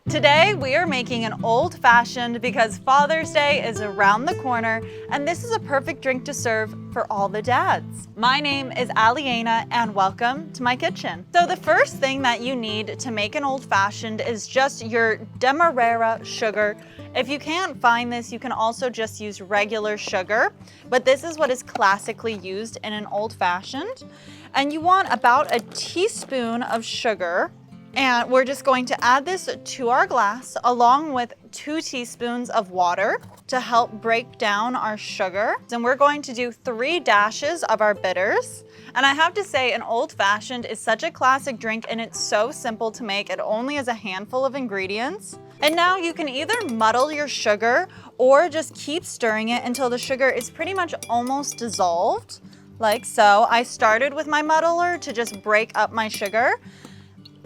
Today we are making an old-fashioned because Father's Day is around the corner and this is a perfect drink to serve for all the dads. My name is Alyena and welcome to my kitchen. So the first thing that you need to make an old-fashioned is just your demerara sugar. If you can't find this, you can also just use regular sugar, but this is what is classically used in an old-fashioned. And you want about a teaspoon of sugar. And we're just going to add this to our glass along with 2 teaspoons of water to help break down our sugar. And we're going to do 3 dashes of our bitters. And I have to say, an old-fashioned is such a classic drink and it's so simple to make. It only has a handful of ingredients. And now you can either muddle your sugar or just keep stirring it until the sugar is pretty much almost dissolved, like so. I started with my muddler to just break up my sugar.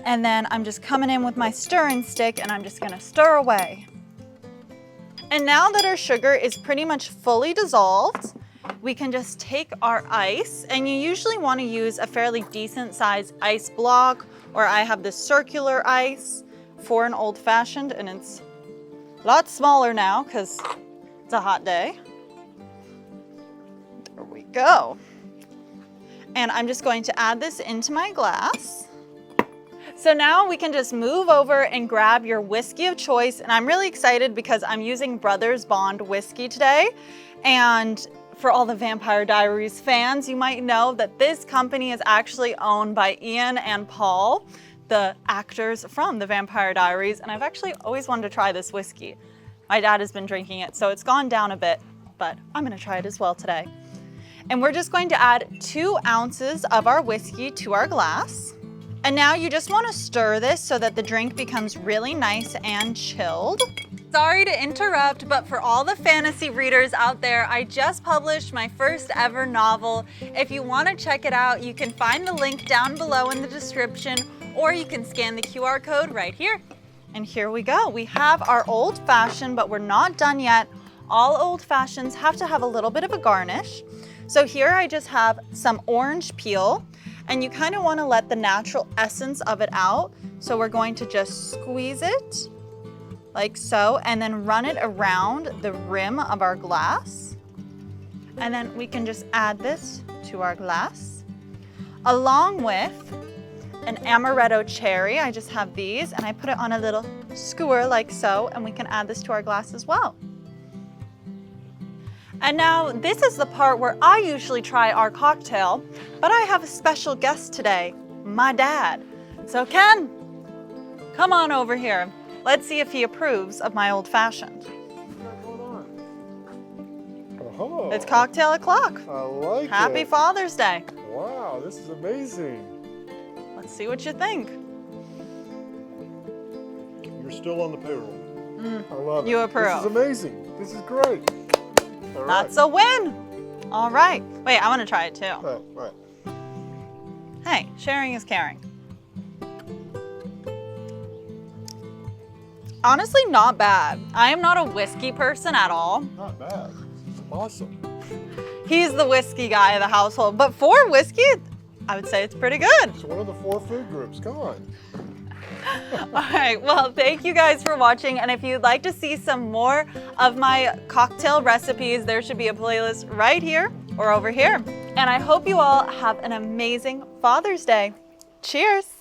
And then I'm just coming in with my stirring stick and I'm just gonna stir away. And now that our sugar is pretty much fully dissolved, we can just take our ice, and you usually wanna use a fairly decent sized ice block, or I have this circular ice for an old fashioned, and it's a lot smaller now because it's a hot day. There we go. And I'm just going to add this into my glass. So now we can just move over and grab your whiskey of choice. And I'm really excited because I'm using Brothers Bond whiskey today. And for all the Vampire Diaries fans, you might know that this company is actually owned by Ian and Paul, the actors from the Vampire Diaries. And I've actually always wanted to try this whiskey. My dad has been drinking it, so it's gone down a bit, but I'm gonna try it as well today. And we're just going to add 2 ounces of our whiskey to our glass. And now you just want to stir this so that the drink becomes really nice and chilled. Sorry to interrupt, but for all the fantasy readers out there, I just published my first ever novel. If you want to check it out, you can find the link down below in the description, or you can scan the QR code right here. And here we go. We have our old fashioned, but we're not done yet. All old fashions have to have a little bit of a garnish. So here I just have some orange peel. And you kind of want to let the natural essence of it out. So we're going to just squeeze it like so, and then run it around the rim of our glass. And then we can just add this to our glass, along with an amaretto cherry. I just have these and I put it on a little skewer like so, and we can add this to our glass as well. And now this is the part where I usually try our cocktail, but I have a special guest today, my dad. So Ken, come on over here. Let's see if he approves of my old fashioned. What's going on? Oh, It's cocktail o'clock. I like it. Happy Father's Day. Wow, this is amazing. Let's see what you think. You're still on the payroll. I love it. You approve. This is amazing. This is great. All right. That's a win. All right. Wait, I want to try it too. Oh, right. Hey, sharing is caring. Honestly, not bad. I am not a whiskey person at all. Not bad. It's awesome. He's the whiskey guy of the household, but for whiskey, I would say it's pretty good. It's one of the 4 food groups. Come on. All right, well, thank you guys for watching. And if you'd like to see some more of my cocktail recipes, there should be a playlist right here or over here. And I hope you all have an amazing Father's Day. Cheers.